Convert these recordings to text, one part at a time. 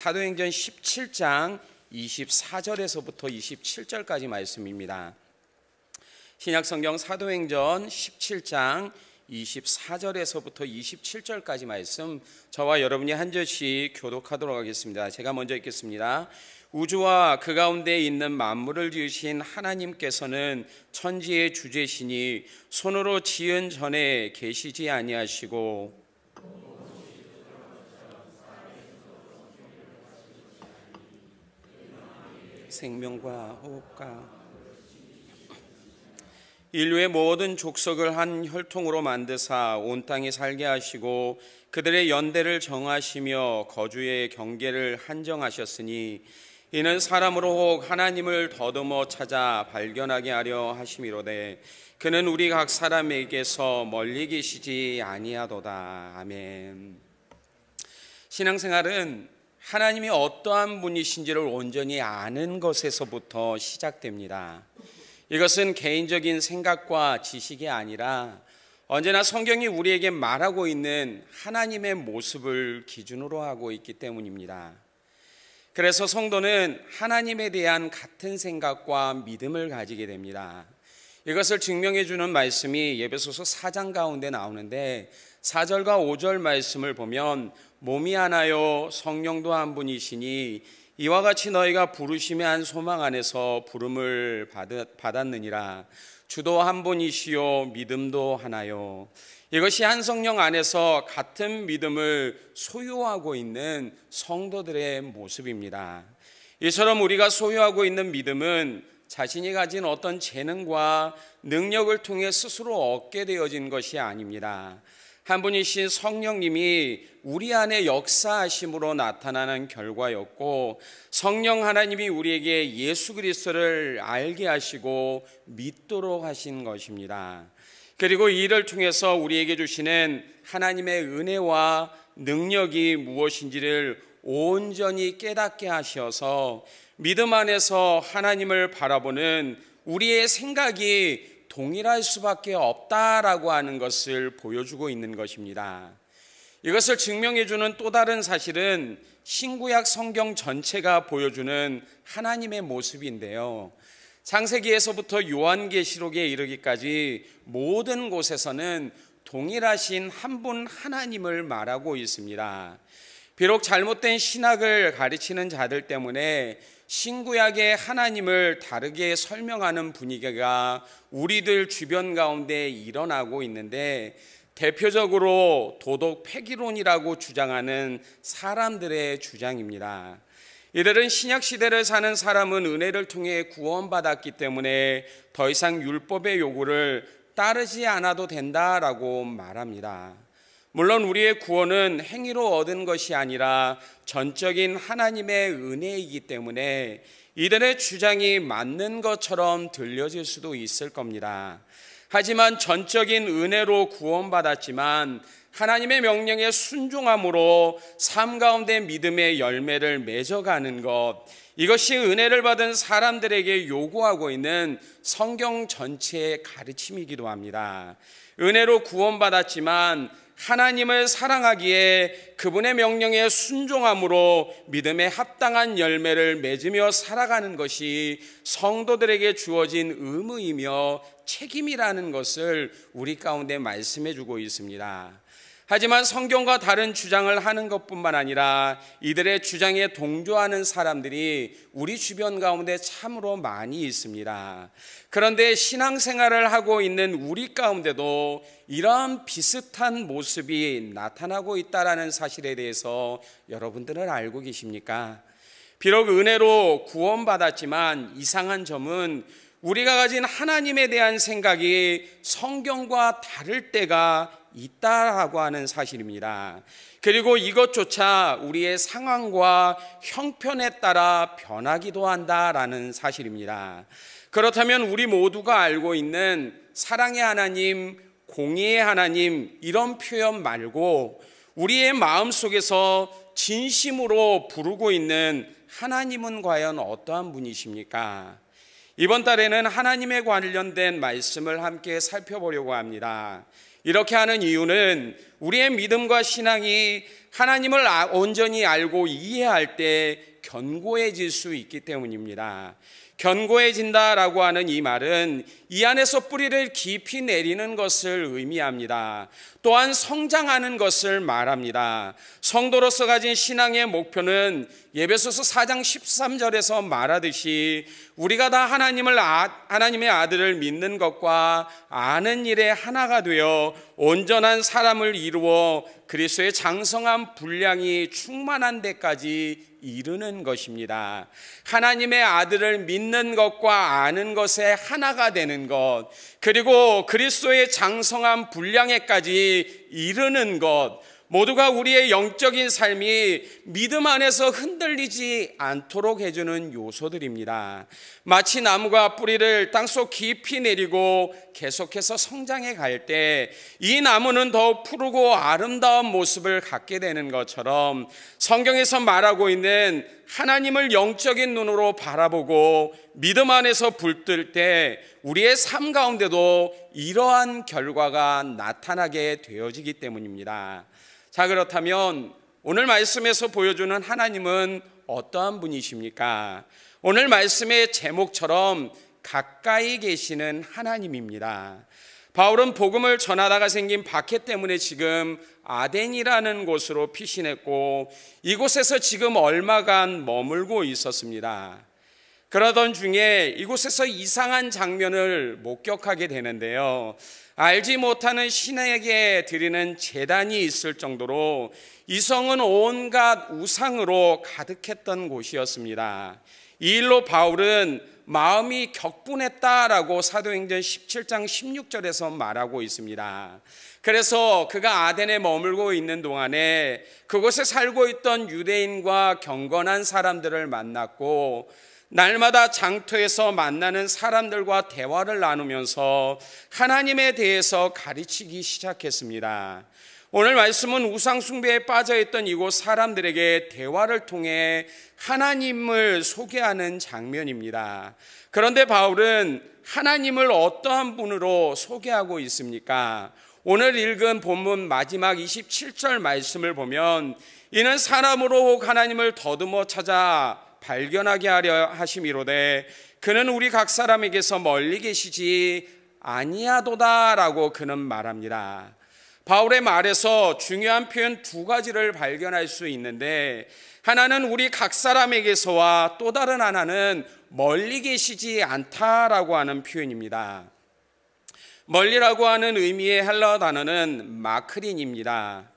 사도행전 17장 24절에서부터 27절까지 말씀입니다. 신약성경 사도행전 17장 24절에서부터 27절까지 말씀, 저와 여러분이 한 절씩 교독하도록 하겠습니다. 제가 먼저 읽겠습니다. 우주와 그 가운데 있는 만물을 지으신 하나님께서는 천지의 주제시니 손으로 지은 전에 계시지 아니하시고 생명과 호흡과 인류의 모든 족속을 한 혈통으로 만드사 온 땅에 살게 하시고 그들의 연대를 정하시며 거주의 경계를 한정하셨으니 이는 사람으로 혹 하나님을 더듬어 찾아 발견하게 하려 하심이로되 그는 우리 각 사람에게서 멀리 계시지 아니하도다. 아멘. 신앙생활은 하나님이 어떠한 분이신지를 온전히 아는 것에서부터 시작됩니다. 이것은 개인적인 생각과 지식이 아니라 언제나 성경이 우리에게 말하고 있는 하나님의 모습을 기준으로 하고 있기 때문입니다. 그래서 성도는 하나님에 대한 같은 생각과 믿음을 가지게 됩니다. 이것을 증명해 주는 말씀이 에베소서 4장 가운데 나오는데 4절과 5절 말씀을 보면 몸이 하나요 성령도 한 분이시니 이와 같이 너희가 부르심의 한 소망 안에서 부름을 받았느니라. 주도 한 분이시요 믿음도 하나요. 이것이 한 성령 안에서 같은 믿음을 소유하고 있는 성도들의 모습입니다. 이처럼 우리가 소유하고 있는 믿음은 자신이 가진 어떤 재능과 능력을 통해 스스로 얻게 되어진 것이 아닙니다. 한 분이신 성령님이 우리 안에 역사하심으로 나타나는 결과였고, 성령 하나님이 우리에게 예수 그리스도를 알게 하시고 믿도록 하신 것입니다. 그리고 이를 통해서 우리에게 주시는 하나님의 은혜와 능력이 무엇인지를 온전히 깨닫게 하셔서 믿음 안에서 하나님을 바라보는 우리의 생각이 동일할 수밖에 없다라고 하는 것을 보여주고 있는 것입니다. 이것을 증명해 주는 또 다른 사실은 신구약 성경 전체가 보여주는 하나님의 모습인데요. 창세기에서부터 요한계시록에 이르기까지 모든 곳에서는 동일하신 한 분 하나님을 말하고 있습니다. 비록 잘못된 신학을 가르치는 자들 때문에 신구약의 하나님을 다르게 설명하는 분위기가 우리들 주변 가운데 일어나고 있는데, 대표적으로 도덕 폐기론이라고 주장하는 사람들의 주장입니다. 이들은 신약시대를 사는 사람은 은혜를 통해 구원받았기 때문에 더 이상 율법의 요구를 따르지 않아도 된다라고 말합니다. 물론 우리의 구원은 행위로 얻은 것이 아니라 전적인 하나님의 은혜이기 때문에 이들의 주장이 맞는 것처럼 들려질 수도 있을 겁니다. 하지만 전적인 은혜로 구원받았지만 하나님의 명령에 순종함으로 삶 가운데 믿음의 열매를 맺어가는 것, 이것이 은혜를 받은 사람들에게 요구하고 있는 성경 전체의 가르침이기도 합니다. 은혜로 구원받았지만 하나님을 사랑하기에 그분의 명령에 순종함으로 믿음에 합당한 열매를 맺으며 살아가는 것이 성도들에게 주어진 의무이며 책임이라는 것을 우리 가운데 말씀해 주고 있습니다. 하지만 성경과 다른 주장을 하는 것뿐만 아니라 이들의 주장에 동조하는 사람들이 우리 주변 가운데 참으로 많이 있습니다. 그런데 신앙생활을 하고 있는 우리 가운데도 이런 비슷한 모습이 나타나고 있다는 사실에 대해서 여러분들은 알고 계십니까? 비록 은혜로 구원받았지만 이상한 점은 우리가 가진 하나님에 대한 생각이 성경과 다를 때가 있다라고 하는 사실입니다. 그리고 이것조차 우리의 상황과 형편에 따라 변하기도 한다라는 사실입니다. 그렇다면 우리 모두가 알고 있는 사랑의 하나님, 공의의 하나님, 이런 표현 말고 우리의 마음속에서 진심으로 부르고 있는 하나님은 과연 어떠한 분이십니까? 이번 달에는 하나님에 관련된 말씀을 함께 살펴보려고 합니다. 이렇게 하는 이유는 우리의 믿음과 신앙이 하나님을 온전히 알고 이해할 때 견고해질 수 있기 때문입니다. 견고해진다라고 하는 이 말은 이 안에서 뿌리를 깊이 내리는 것을 의미합니다. 또한 성장하는 것을 말합니다. 성도로서 가진 신앙의 목표는 에베소서 4장 13절에서 말하듯이 우리가 다 하나님의 아들을 믿는 것과 아는 일에 하나가 되어 온전한 사람을 이루어 그리스도의 장성한 분량이 충만한 데까지 이르는 것입니다. 하나님의 아들을 믿는 것과 아는 것에 하나가 되는 것, 그리고 그리스도의 장성한 분량에까지 이르는 것, 모두가 우리의 영적인 삶이 믿음 안에서 흔들리지 않도록 해주는 요소들입니다. 마치 나무가 뿌리를 땅속 깊이 내리고 계속해서 성장해 갈 때 이 나무는 더욱 푸르고 아름다운 모습을 갖게 되는 것처럼 성경에서 말하고 있는 하나님을 영적인 눈으로 바라보고 믿음 안에서 불뜰 때 우리의 삶 가운데도 이러한 결과가 나타나게 되어지기 때문입니다. 자, 그렇다면 오늘 말씀에서 보여주는 하나님은 어떠한 분이십니까? 오늘 말씀의 제목처럼 가까이 계시는 하나님입니다. 바울은 복음을 전하다가 생긴 박해 때문에 지금 아덴이라는 곳으로 피신했고 이곳에서 지금 얼마간 머물고 있었습니다. 그러던 중에 이곳에서 이상한 장면을 목격하게 되는데요. 알지 못하는 신에게 드리는 제단이 있을 정도로 이 성은 온갖 우상으로 가득했던 곳이었습니다. 이 일로 바울은 마음이 격분했다라고 사도행전 17장 16절에서 말하고 있습니다. 그래서 그가 아덴에 머물고 있는 동안에 그곳에 살고 있던 유대인과 경건한 사람들을 만났고 날마다 장터에서 만나는 사람들과 대화를 나누면서 하나님에 대해서 가르치기 시작했습니다. 오늘 말씀은 우상 숭배에 빠져있던 이곳 사람들에게 대화를 통해 하나님을 소개하는 장면입니다. 그런데 바울은 하나님을 어떠한 분으로 소개하고 있습니까? 오늘 읽은 본문 마지막 27절 말씀을 보면 이는 사람으로 혹 하나님을 더듬어 찾아 발견하게 하려 하심이로되 그는 우리 각 사람에게서 멀리 계시지 아니하도다라고 그는 말합니다. 바울의 말에서 중요한 표현 두 가지를 발견할 수 있는데 하나는 우리 각 사람에게서와 또 다른 하나는 멀리 계시지 않다라고 하는 표현입니다. 멀리라고 하는 의미의 헬라어 단어는 마크린입니다.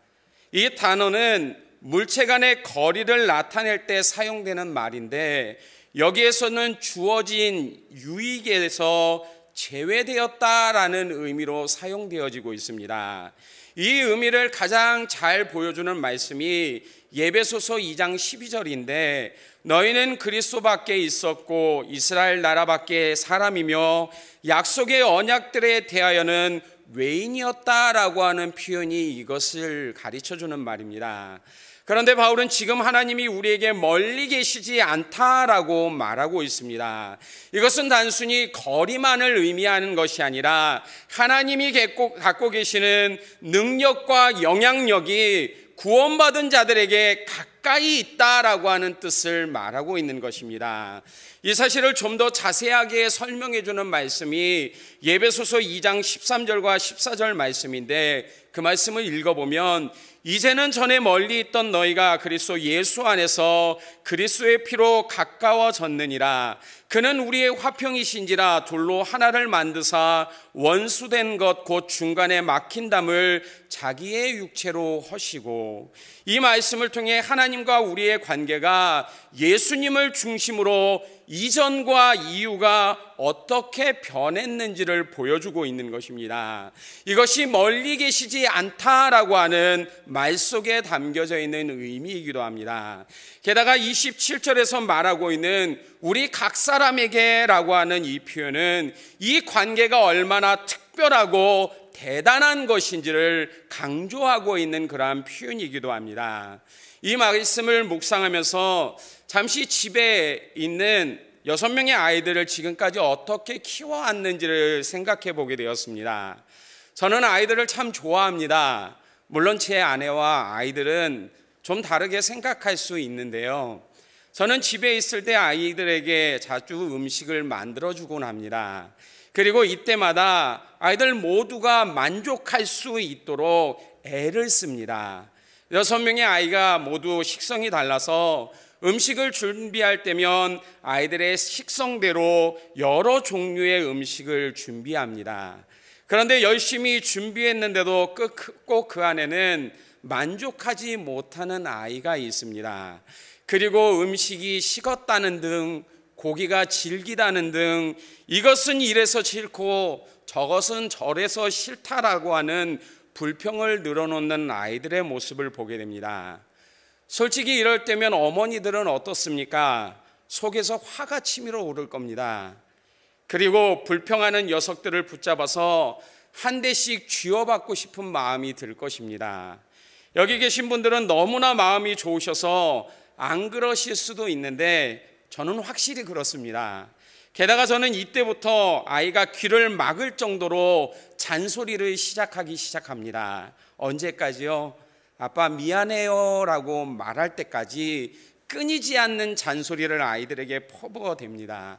이 단어는 물체 간의 거리를 나타낼 때 사용되는 말인데 여기에서는 주어진 유익에서 제외되었다라는 의미로 사용되어지고 있습니다. 이 의미를 가장 잘 보여주는 말씀이 에베소서 2장 12절인데 너희는 그리스도 밖에 있었고 이스라엘 나라 밖에 사람이며 약속의 언약들에 대하여는 외인이었다라고 하는 표현이 이것을 가르쳐주는 말입니다. 그런데 바울은 지금 하나님이 우리에게 멀리 계시지 않다라고 말하고 있습니다. 이것은 단순히 거리만을 의미하는 것이 아니라 하나님이 갖고 계시는 능력과 영향력이 구원받은 자들에게 가까이 있다라고 하는 뜻을 말하고 있는 것입니다. 이 사실을 좀 더 자세하게 설명해 주는 말씀이 에베소서 2장 13절과 14절 말씀인데 그 말씀을 읽어보면 이제는 전에 멀리 있던 너희가 그리스도 예수 안에서 그리스도의 피로 가까워졌느니라. 그는 우리의 화평이신지라 둘로 하나를 만드사 원수된 것 곧 중간에 막힌 담을 자기의 육체로 허시고. 이 말씀을 통해 하나님과 우리의 관계가 예수님을 중심으로 이전과 이후가 어떻게 변했는지를 보여주고 있는 것입니다. 이것이 멀리 계시지 않다라고 하는 말 속에 담겨져 있는 의미이기도 합니다. 게다가 27절에서 말하고 있는 우리 각 사람에게라고 하는 이 표현은 이 관계가 얼마나 특별하고 대단한 것인지를 강조하고 있는 그러한 표현이기도 합니다. 이 말씀을 묵상하면서 잠시 집에 있는 6명의 아이들을 지금까지 어떻게 키워왔는지를 생각해 보게 되었습니다. 저는 아이들을 참 좋아합니다. 물론 제 아내와 아이들은 좀 다르게 생각할 수 있는데요. 저는 집에 있을 때 아이들에게 자주 음식을 만들어주곤 합니다. 그리고 이때마다 아이들 모두가 만족할 수 있도록 애를 씁니다. 6명의 아이가 모두 식성이 달라서 음식을 준비할 때면 아이들의 식성대로 여러 종류의 음식을 준비합니다. 그런데 열심히 준비했는데도 꼭 그 안에는 만족하지 못하는 아이가 있습니다. 그리고 음식이 식었다는 등, 고기가 질기다는 등, 이것은 이래서 싫고 저것은 저래서 싫다라고 하는 불평을 늘어놓는 아이들의 모습을 보게 됩니다. 솔직히 이럴 때면 어머니들은 어떻습니까? 속에서 화가 치밀어 오를 겁니다. 그리고 불평하는 녀석들을 붙잡아서 한 대씩 쥐어받고 싶은 마음이 들 것입니다. 여기 계신 분들은 너무나 마음이 좋으셔서 안 그러실 수도 있는데 저는 확실히 그렇습니다. 게다가 저는 이때부터 아이가 귀를 막을 정도로 잔소리를 시작합니다. 언제까지요? 아빠 미안해요 라고 말할 때까지 끊이지 않는 잔소리를 아이들에게 퍼부어댑니다.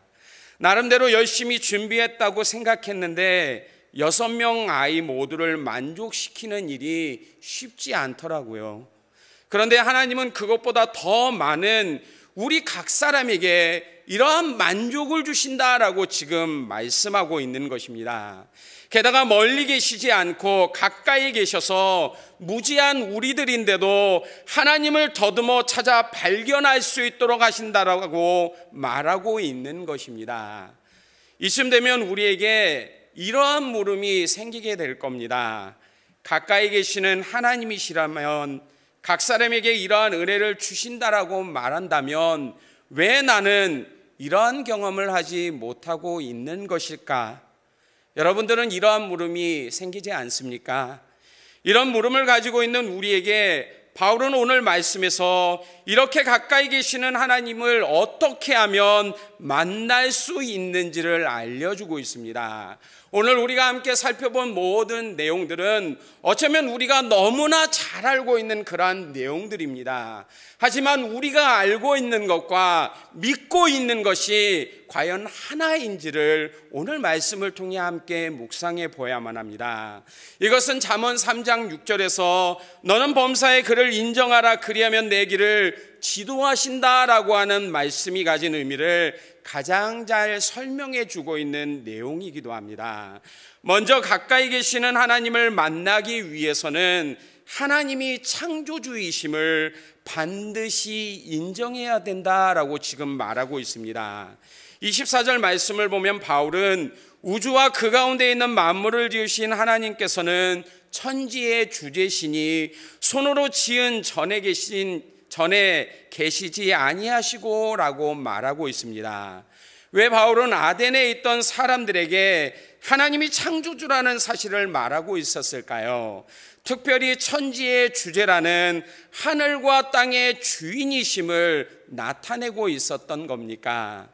나름대로 열심히 준비했다고 생각했는데 6명 아이 모두를 만족시키는 일이 쉽지 않더라고요. 그런데 하나님은 그것보다 더 많은 우리 각 사람에게 이러한 만족을 주신다라고 지금 말씀하고 있는 것입니다. 게다가 멀리 계시지 않고 가까이 계셔서 무지한 우리들인데도 하나님을 더듬어 찾아 발견할 수 있도록 하신다라고 말하고 있는 것입니다. 이쯤 되면 우리에게 이러한 물음이 생기게 될 겁니다. 가까이 계시는 하나님이시라면, 각 사람에게 이러한 은혜를 주신다라고 말한다면 왜 나는 이러한 경험을 하지 못하고 있는 것일까? 여러분들은 이러한 물음이 생기지 않습니까? 이런 물음을 가지고 있는 우리에게 바울은 오늘 말씀에서 이렇게 가까이 계시는 하나님을 어떻게 하면 만날 수 있는지를 알려주고 있습니다. 오늘 우리가 함께 살펴본 모든 내용들은 어쩌면 우리가 너무나 잘 알고 있는 그러한 내용들입니다. 하지만 우리가 알고 있는 것과 믿고 있는 것이 과연 하나인지를 오늘 말씀을 통해 함께 묵상해 보아야만 합니다. 이것은 잠언 3장 6절에서 너는 범사의 그를 인정하라 그리하면 내 길을 지도하신다라고 하는 말씀이 가진 의미를 가장 잘 설명해 주고 있는 내용이기도 합니다. 먼저 가까이 계시는 하나님을 만나기 위해서는 하나님이 창조주이심을 반드시 인정해야 된다라고 지금 말하고 있습니다. 24절 말씀을 보면 바울은 우주와 그 가운데 있는 만물을 지으신 하나님께서는 천지의 주제시니 손으로 지은 전에 계시지 아니하시고 라고 말하고 있습니다. 왜 바울은 아덴에 있던 사람들에게 하나님이 창조주라는 사실을 말하고 있었을까요? 특별히 천지의 주제라는 하늘과 땅의 주인이심을 나타내고 있었던 겁니까?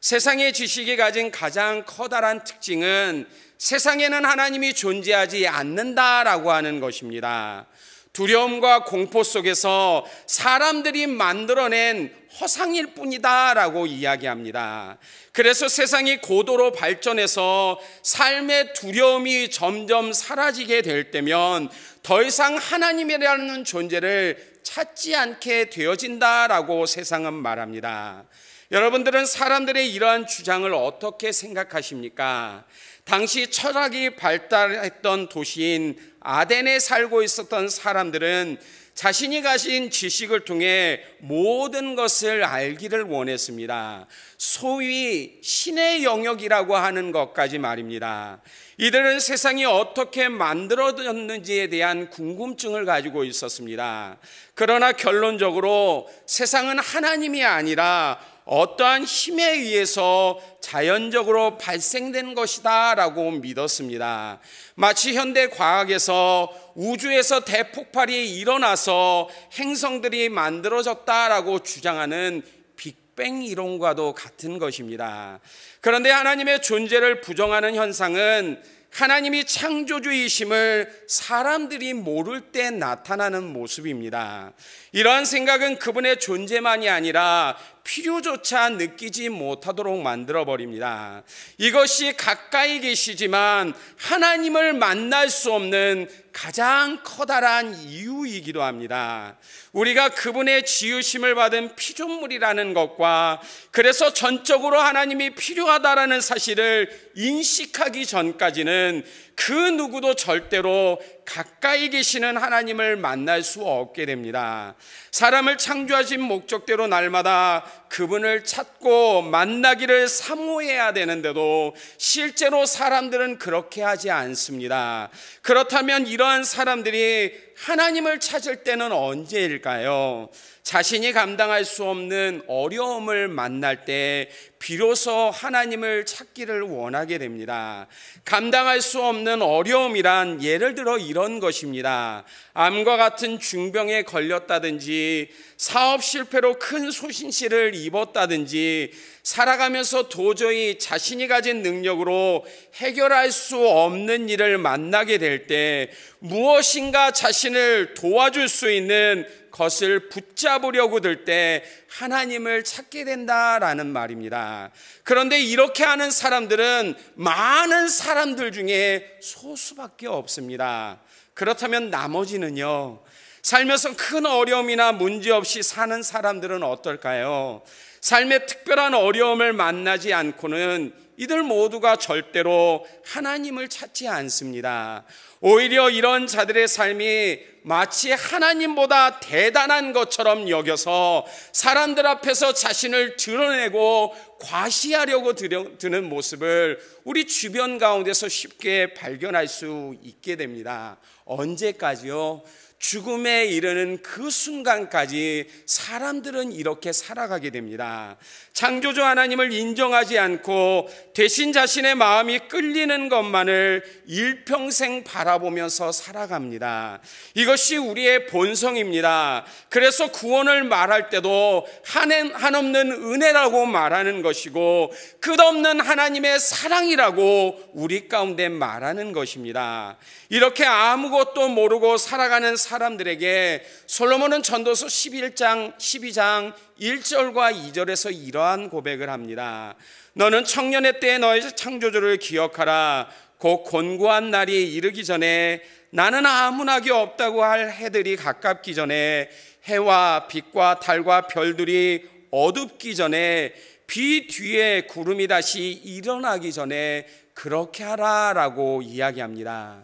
세상의 지식이 가진 가장 커다란 특징은 세상에는 하나님이 존재하지 않는다라고 하는 것입니다. 두려움과 공포 속에서 사람들이 만들어낸 허상일 뿐이다라고 이야기합니다. 그래서 세상이 고도로 발전해서 삶의 두려움이 점점 사라지게 될 때면 더 이상 하나님이라는 존재를 찾지 않게 되어진다라고 세상은 말합니다. 여러분들은 사람들의 이러한 주장을 어떻게 생각하십니까? 당시 철학이 발달했던 도시인 아덴에 살고 있었던 사람들은 자신이 가진 지식을 통해 모든 것을 알기를 원했습니다. 소위 신의 영역이라고 하는 것까지 말입니다. 이들은 세상이 어떻게 만들어졌는지에 대한 궁금증을 가지고 있었습니다. 그러나 결론적으로 세상은 하나님이 아니라 어떠한 힘에 의해서 자연적으로 발생된 것이다 라고 믿었습니다. 마치 현대 과학에서 우주에서 대폭발이 일어나서 행성들이 만들어졌다라고 주장하는 빅뱅 이론과도 같은 것입니다. 그런데 하나님의 존재를 부정하는 현상은 하나님이 창조주이심을 사람들이 모를 때 나타나는 모습입니다. 이러한 생각은 그분의 존재만이 아니라 필요조차 느끼지 못하도록 만들어버립니다. 이것이 가까이 계시지만 하나님을 만날 수 없는 가장 커다란 이유이기도 합니다. 우리가 그분의 지으심을 받은 피조물이라는 것과 그래서 전적으로 하나님이 필요하다라는 사실을 인식하기 전까지는 그 누구도 절대로 가까이 계시는 하나님을 만날 수 없게 됩니다. 사람을 창조하신 목적대로 날마다 그분을 찾고 만나기를 사모해야 되는데도 실제로 사람들은 그렇게 하지 않습니다. 그렇다면 이러한 사람들이 하나님을 찾을 때는 언제일까요? 자신이 감당할 수 없는 어려움을 만날 때 비로소 하나님을 찾기를 원하게 됩니다. 감당할 수 없는 어려움이란 예를 들어 이런 것입니다. 암과 같은 중병에 걸렸다든지 사업 실패로 큰 소신실을 입었다든지 살아가면서 도저히 자신이 가진 능력으로 해결할 수 없는 일을 만나게 될 때 무엇인가 자신을 도와줄 수 있는 것을 붙잡으려고 들 때 하나님을 찾게 된다라는 말입니다. 그런데 이렇게 하는 사람들은 많은 사람들 중에 소수밖에 없습니다. 그렇다면 나머지는요, 살면서 큰 어려움이나 문제 없이 사는 사람들은 어떨까요? 삶의 특별한 어려움을 만나지 않고는 이들 모두가 절대로 하나님을 찾지 않습니다. 오히려 이런 자들의 삶이 마치 하나님보다 대단한 것처럼 여겨서 사람들 앞에서 자신을 드러내고 과시하려고 드는 모습을 우리 주변 가운데서 쉽게 발견할 수 있게 됩니다. 언제까지요? 죽음에 이르는 그 순간까지 사람들은 이렇게 살아가게 됩니다. 창조주 하나님을 인정하지 않고 대신 자신의 마음이 끌리는 것만을 일평생 바라보면서 살아갑니다. 이것이 우리의 본성입니다. 그래서 구원을 말할 때도 한없는 은혜라고 말하는 것이고 끝없는 하나님의 사랑이라고 우리 가운데 말하는 것입니다. 이렇게 아무것도 모르고 살아가는 사람들에게 솔로몬은 전도서 12장 1절과 2절에서 이러한 고백을 합니다. 너는 청년의 때에 너의 창조주를 기억하라. 곧 곤고한 날이 이르기 전에 나는 아무 낙이 없다고 할 해들이 가깝기 전에 해와 빛과 달과 별들이 어둡기 전에 비 뒤에 구름이 다시 일어나기 전에 그렇게 하라라고 이야기합니다.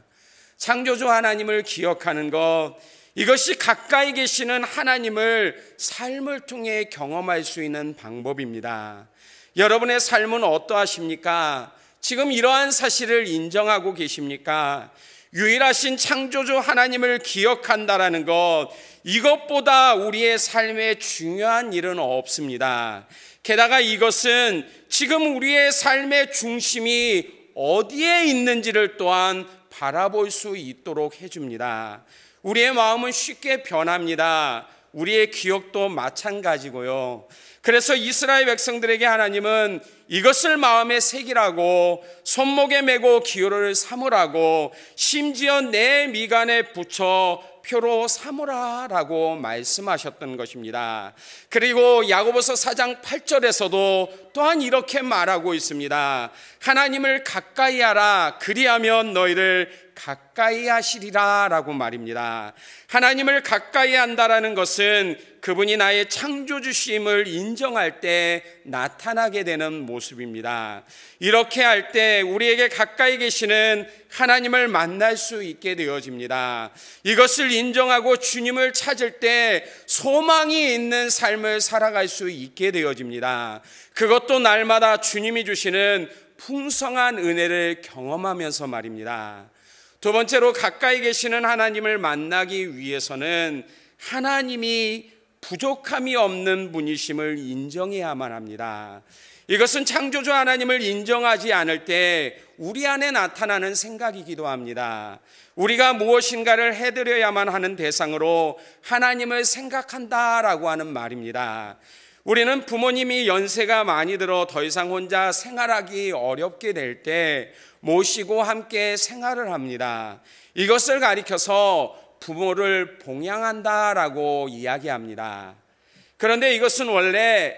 창조주 하나님을 기억하는 것, 이것이 가까이 계시는 하나님을 삶을 통해 경험할 수 있는 방법입니다. 여러분의 삶은 어떠하십니까? 지금 이러한 사실을 인정하고 계십니까? 유일하신 창조주 하나님을 기억한다라는 것, 이것보다 우리의 삶에 중요한 일은 없습니다. 게다가 이것은 지금 우리의 삶의 중심이 어디에 있는지를 또한 바라볼 수 있도록 해줍니다. 우리의 마음은 쉽게 변합니다. 우리의 기억도 마찬가지고요. 그래서 이스라엘 백성들에게 하나님은 이것을 마음에 새기라고 손목에 메고 기호를 삼으라고 심지어 내 미간에 붙여 표로 삼으라라고 말씀하셨던 것입니다. 그리고 야고보서 4장 8절에서도 또한 이렇게 말하고 있습니다. 하나님을 가까이 하라. 그리하면 너희를 가까이 하시리라 라고 말입니다. 하나님을 가까이 한다라는 것은 그분이 나의 창조주심을 인정할 때 나타나게 되는 모습입니다. 이렇게 할 때 우리에게 가까이 계시는 하나님을 만날 수 있게 되어집니다. 이것을 인정하고 주님을 찾을 때 소망이 있는 삶을 살아갈 수 있게 되어집니다. 그것도 날마다 주님이 주시는 풍성한 은혜를 경험하면서 말입니다. 두 번째로 가까이 계시는 하나님을 만나기 위해서는 하나님이 부족함이 없는 분이심을 인정해야만 합니다. 이것은 창조주 하나님을 인정하지 않을 때 우리 안에 나타나는 생각이기도 합니다. 우리가 무엇인가를 해드려야만 하는 대상으로 하나님을 생각한다라고 하는 말입니다. 우리는 부모님이 연세가 많이 들어 더 이상 혼자 생활하기 어렵게 될 때 모시고 함께 생활을 합니다. 이것을 가리켜서 부모를 봉양한다라고 이야기합니다. 그런데 이것은 원래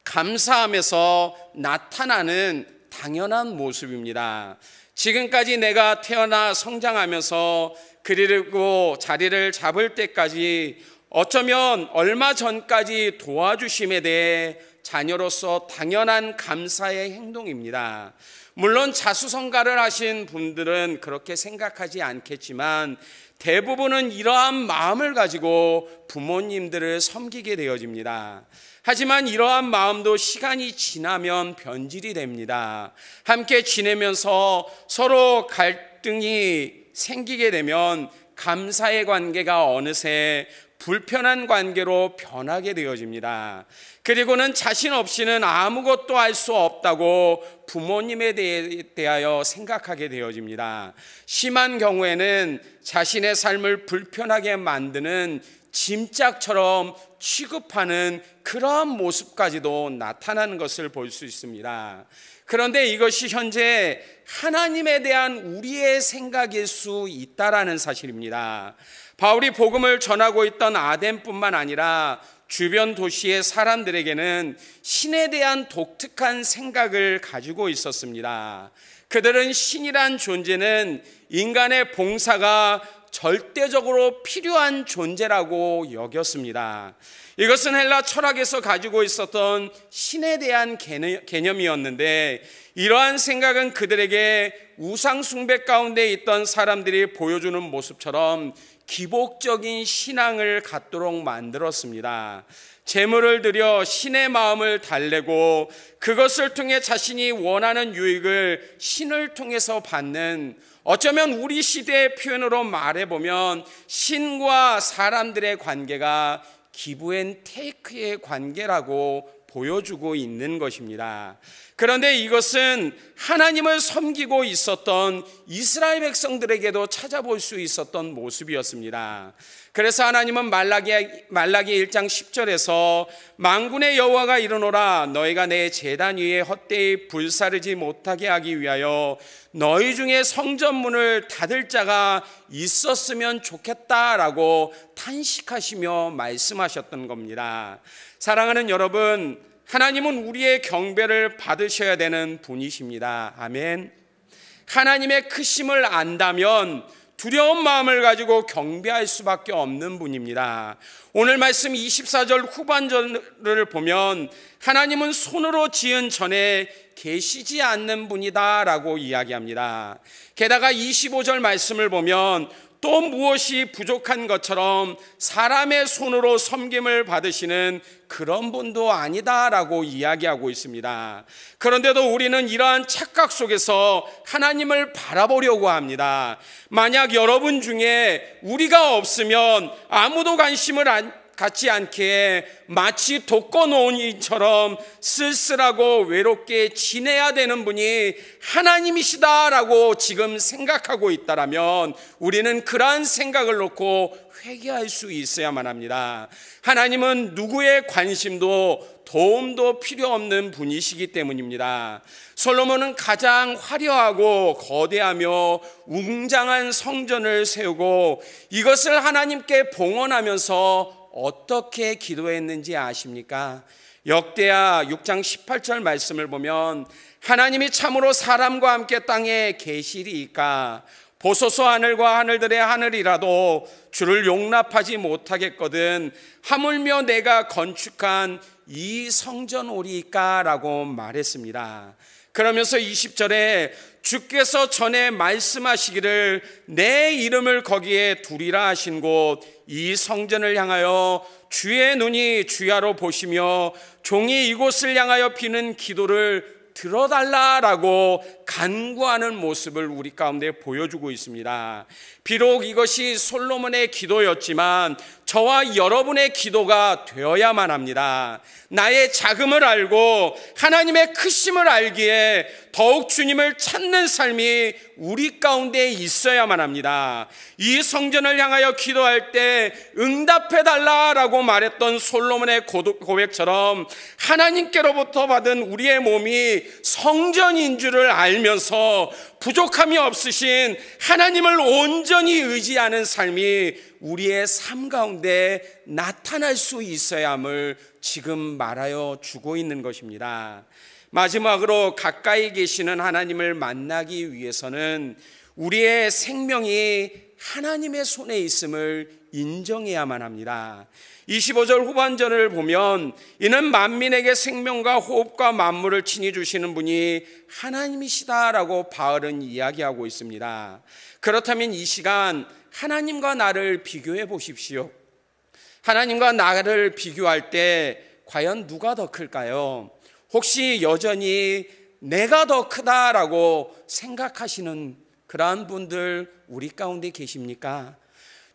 감사함에서 나타나는 당연한 모습입니다. 지금까지 내가 태어나 성장하면서 그리고 자리를 잡을 때까지 어쩌면 얼마 전까지 도와주심에 대해 자녀로서 당연한 감사의 행동입니다. 물론 자수성가를 하신 분들은 그렇게 생각하지 않겠지만 대부분은 이러한 마음을 가지고 부모님들을 섬기게 되어집니다. 하지만 이러한 마음도 시간이 지나면 변질이 됩니다. 함께 지내면서 서로 갈등이 생기게 되면 감사의 관계가 어느새 불편한 관계로 변하게 되어집니다. 그리고는 자신 없이는 아무것도 할 수 없다고 부모님에 대하여 생각하게 되어집니다. 심한 경우에는 자신의 삶을 불편하게 만드는 짐짝처럼 취급하는 그러한 모습까지도 나타나는 것을 볼 수 있습니다. 그런데 이것이 현재 하나님에 대한 우리의 생각일 수 있다라는 사실입니다. 바울이 복음을 전하고 있던 아덴뿐만 아니라 주변 도시의 사람들에게는 신에 대한 독특한 생각을 가지고 있었습니다. 그들은 신이란 존재는 인간의 봉사가 절대적으로 필요한 존재라고 여겼습니다. 이것은 헬라 철학에서 가지고 있었던 신에 대한 개념이었는데 이러한 생각은 그들에게 우상 숭배 가운데 있던 사람들이 보여주는 모습처럼 기복적인 신앙을 갖도록 만들었습니다. 재물을 들여 신의 마음을 달래고 그것을 통해 자신이 원하는 유익을 신을 통해서 받는, 어쩌면 우리 시대의 표현으로 말해보면 신과 사람들의 관계가 기브 앤 테이크의 관계라고 보여주고 있는 것입니다. 그런데 이것은 하나님을 섬기고 있었던 이스라엘 백성들에게도 찾아볼 수 있었던 모습이었습니다. 그래서 하나님은 말라기 1장 10절에서 만군의 여호와가 이르노라 너희가 내 제단 위에 헛되이 불사르지 못하게 하기 위하여 너희 중에 성전문을 닫을 자가 있었으면 좋겠다라고 탄식하시며 말씀하셨던 겁니다. 사랑하는 여러분, 하나님은 우리의 경배를 받으셔야 되는 분이십니다. 아멘. 하나님의 크심을 안다면 두려운 마음을 가지고 경배할 수밖에 없는 분입니다. 오늘 말씀 24절 후반절을 보면 하나님은 손으로 지은 전에 계시지 않는 분이다 라고 이야기합니다. 게다가 25절 말씀을 보면 또 무엇이 부족한 것처럼 사람의 손으로 섬김을 받으시는 그런 분도 아니다라고 이야기하고 있습니다. 그런데도 우리는 이러한 착각 속에서 하나님을 바라보려고 합니다. 만약 여러분 중에 우리가 없으면 아무도 관심을 갖지 않게 마치 독거노인처럼 쓸쓸하고 외롭게 지내야 되는 분이 하나님이시다라고 지금 생각하고 있다라면 우리는 그러한 생각을 놓고 회개할 수 있어야만 합니다. 하나님은 누구의 관심도 도움도 필요 없는 분이시기 때문입니다. 솔로몬은 가장 화려하고 거대하며 웅장한 성전을 세우고 이것을 하나님께 봉헌하면서 어떻게 기도했는지 아십니까? 역대하 6장 18절 말씀을 보면 하나님이 참으로 사람과 함께 땅에 계시리이까 보소서 하늘과 하늘들의 하늘이라도 주를 용납하지 못하겠거든 하물며 내가 건축한 이 성전 오리이까 라고 말했습니다. 그러면서 20절에 주께서 전에 말씀하시기를 내 이름을 거기에 두리라 하신 곳 이 성전을 향하여 주의 눈이 주야로 보시며 종이 이곳을 향하여 비는 기도를 들어달라라고 간구하는 모습을 우리 가운데 보여주고 있습니다. 비록 이것이 솔로몬의 기도였지만 저와 여러분의 기도가 되어야만 합니다. 나의 작음을 알고 하나님의 크심을 알기에 더욱 주님을 찾는 삶이 우리 가운데 있어야만 합니다. 이 성전을 향하여 기도할 때 응답해달라라고 말했던 솔로몬의 고백처럼 하나님께로부터 받은 우리의 몸이 성전인 줄을 알면서 부족함이 없으신 하나님을 온전히 의지하는 삶이 우리의 삶 가운데 나타날 수 있어야 함을 지금 말하여 주고 있는 것입니다. 마지막으로 가까이 계시는 하나님을 만나기 위해서는 우리의 생명이 하나님의 손에 있음을 인정해야만 합니다. 25절 후반절을 보면 이는 만민에게 생명과 호흡과 만물을 친히 주시는 분이 하나님이시다라고 바울은 이야기하고 있습니다. 그렇다면 이 시간 하나님과 나를 비교해 보십시오. 하나님과 나를 비교할 때 과연 누가 더 클까요? 혹시 여전히 내가 더 크다라고 생각하시는 그러한 분들 우리 가운데 계십니까?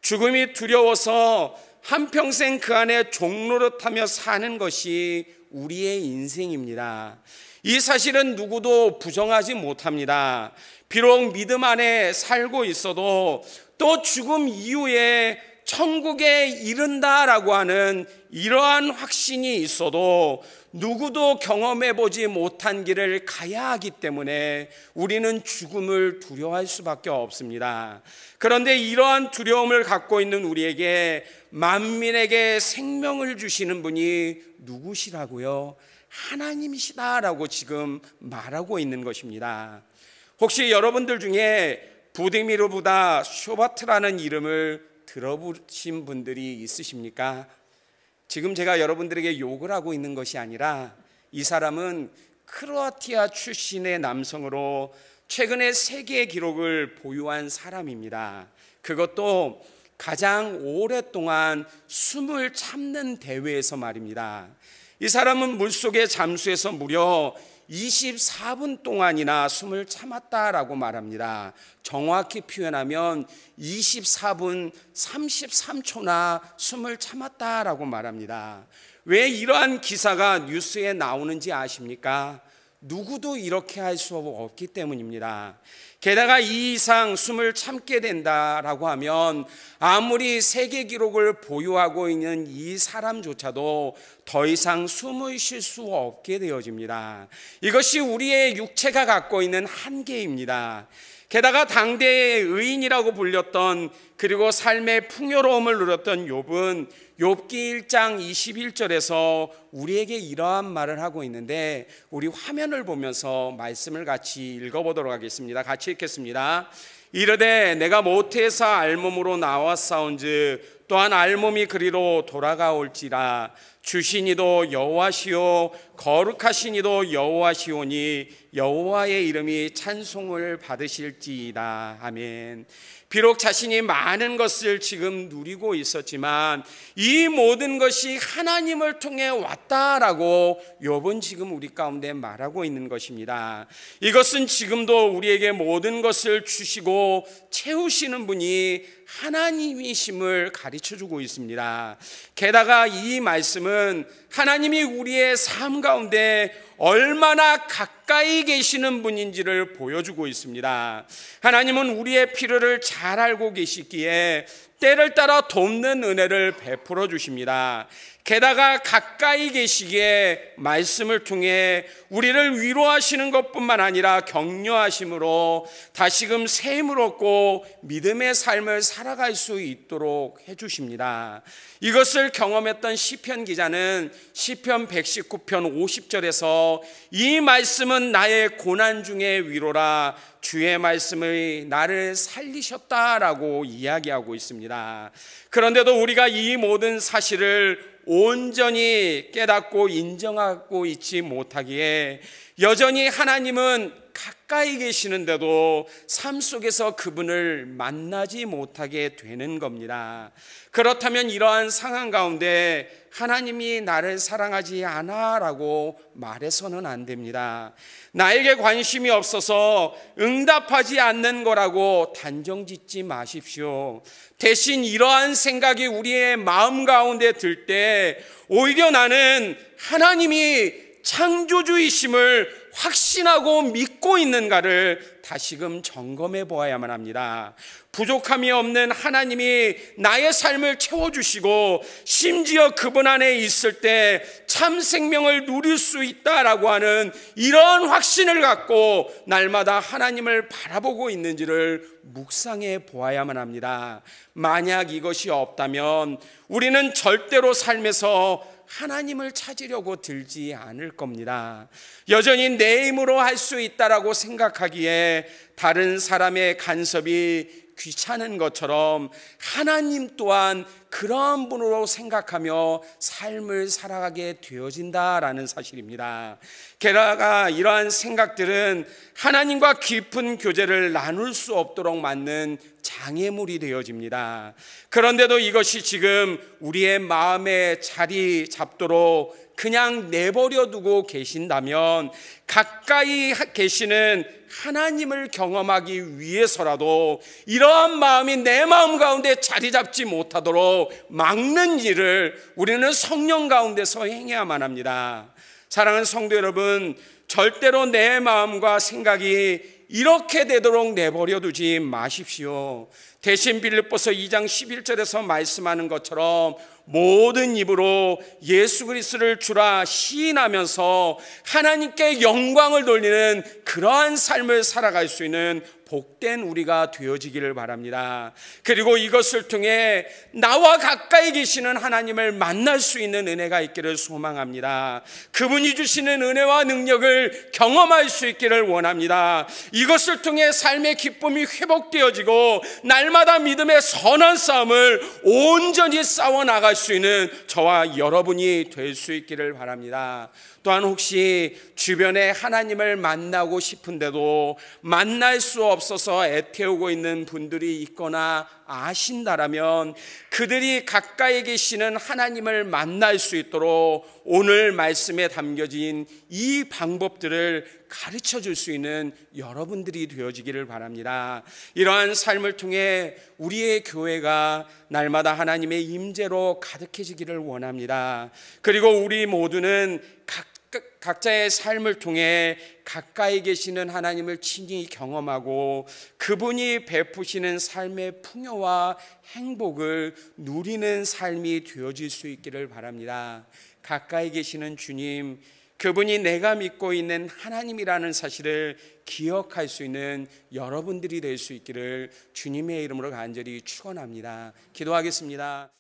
죽음이 두려워서 한평생 그 안에 종노릇하며 사는 것이 우리의 인생입니다. 이 사실은 누구도 부정하지 못합니다. 비록 믿음 안에 살고 있어도 또 죽음 이후에 천국에 이른다라고 하는 이러한 확신이 있어도 누구도 경험해보지 못한 길을 가야 하기 때문에 우리는 죽음을 두려워할 수밖에 없습니다. 그런데 이러한 두려움을 갖고 있는 우리에게 만민에게 생명을 주시는 분이 누구시라고요? 하나님이시다라고 지금 말하고 있는 것입니다. 혹시 여러분들 중에 부디미르 부다 쇼바트라는 이름을 들어보신 분들이 있으십니까? 지금 제가 여러분들에게 욕을 하고 있는 것이 아니라 이 사람은 크로아티아 출신의 남성으로 최근에 세계 기록을 보유한 사람입니다. 그것도 가장 오랫동안 숨을 참는 대회에서 말입니다. 이 사람은 물속에 잠수해서 무려 24분 동안이나 숨을 참았다라고 말합니다. 정확히 표현하면 24분 33초나 숨을 참았다라고 말합니다. 왜 이러한 기사가 뉴스에 나오는지 아십니까? 누구도 이렇게 할 수 없기 때문입니다. 게다가 이 이상 숨을 참게 된다라고 하면 아무리 세계 기록을 보유하고 있는 이 사람조차도 더 이상 숨을 쉴 수 없게 되어집니다. 이것이 우리의 육체가 갖고 있는 한계입니다. 게다가 당대의 의인이라고 불렸던 그리고 삶의 풍요로움을 누렸던 욥은 욥기 1장 21절에서 우리에게 이러한 말을 하고 있는데 우리 화면을 보면서 말씀을 같이 읽어보도록 하겠습니다. 같이 읽겠습니다. 이르되 내가 모태에서 알몸으로 나왔사온즉 또한 알몸이 그리로 돌아가올지라 주시니도 여호와시오 거룩하시니도 여호와시오니 여호와의 이름이 찬송을 받으실지이다. 아멘. 비록 자신이 많은 것을 지금 누리고 있었지만 이 모든 것이 하나님을 통해 왔다라고 욥은 지금 우리 가운데 말하고 있는 것입니다. 이것은 지금도 우리에게 모든 것을 주시고 채우시는 분이 하나님이심을 가르쳐주고 있습니다. 게다가 이 말씀은 하나님이 우리의 삶 가운데 얼마나 가까이 계시는 분인지를 보여주고 있습니다. 하나님은 우리의 필요를 잘 알고 계시기에 때를 따라 돕는 은혜를 베풀어 주십니다. 게다가 가까이 계시기에 말씀을 통해 우리를 위로하시는 것뿐만 아니라 격려하심으로 다시금 샘을 얻고 믿음의 삶을 살아갈 수 있도록 해주십니다. 이것을 경험했던 시편 기자는 시편 119편 50절에서 이 말씀은 나의 고난 중의 위로라 주의 말씀이 나를 살리셨다라고 이야기하고 있습니다. 그런데도 우리가 이 모든 사실을 온전히 깨닫고 인정하고 있지 못하기에 여전히 하나님은 가까이 계시는데도 삶 속에서 그분을 만나지 못하게 되는 겁니다. 그렇다면 이러한 상황 가운데 하나님이 나를 사랑하지 않아 라고 말해서는 안 됩니다. 나에게 관심이 없어서 응답하지 않는 거라고 단정 짓지 마십시오. 대신 이러한 생각이 우리의 마음 가운데 들 때 오히려 나는 하나님이 창조주이심을 확신하고 믿고 있는가를 다시금 점검해 보아야만 합니다. 부족함이 없는 하나님이 나의 삶을 채워주시고 심지어 그분 안에 있을 때 참 생명을 누릴 수 있다라고 하는 이런 확신을 갖고 날마다 하나님을 바라보고 있는지를 묵상해 보아야만 합니다. 만약 이것이 없다면 우리는 절대로 삶에서 하나님을 찾으려고 들지 않을 겁니다. 여전히 내 힘으로 할 수 있다라고 생각하기에 다른 사람의 간섭이 귀찮은 것처럼 하나님 또한 그런 분으로 생각하며 삶을 살아가게 되어진다라는 사실입니다. 게다가 이러한 생각들은 하나님과 깊은 교제를 나눌 수 없도록 만든 장애물이 되어집니다. 그런데도 이것이 지금 우리의 마음에 자리 잡도록 그냥 내버려 두고 계신다면 가까이 계시는 하나님을 경험하기 위해서라도 이러한 마음이 내 마음 가운데 자리 잡지 못하도록 막는 일을 우리는 성령 가운데서 행해야만 합니다. 사랑하는 성도 여러분, 절대로 내 마음과 생각이 이렇게 되도록 내버려 두지 마십시오. 대신 빌립보서 2장 11절에서 말씀하는 것처럼 모든 입으로 예수 그리스도를 주라 시인하면서 하나님께 영광을 돌리는 그러한 삶을 살아갈 수 있는 복된 우리가 되어지기를 바랍니다. 그리고 이것을 통해 나와 가까이 계시는 하나님을 만날 수 있는 은혜가 있기를 소망합니다. 그분이 주시는 은혜와 능력을 경험할 수 있기를 원합니다. 이것을 통해 삶의 기쁨이 회복되어지고 날마다 믿음의 선한 싸움을 온전히 싸워나갈 수 있는 저와 여러분이 될 수 있기를 바랍니다. 또한 혹시 주변에 하나님을 만나고 싶은데도 만날 수 없어서 애태우고 있는 분들이 있거나 아신다라면 그들이 가까이 계시는 하나님을 만날 수 있도록 오늘 말씀에 담겨진 이 방법들을 가르쳐 줄 수 있는 여러분들이 되어지기를 바랍니다. 이러한 삶을 통해 우리의 교회가 날마다 하나님의 임재로 가득해지기를 원합니다. 그리고 우리 모두는 각자의 삶을 통해 가까이 계시는 하나님을 친히 경험하고 그분이 베푸시는 삶의 풍요와 행복을 누리는 삶이 되어질 수 있기를 바랍니다. 가까이 계시는 주님, 그분이 내가 믿고 있는 하나님이라는 사실을 기억할 수 있는 여러분들이 될 수 있기를 주님의 이름으로 간절히 축원합니다. 기도하겠습니다.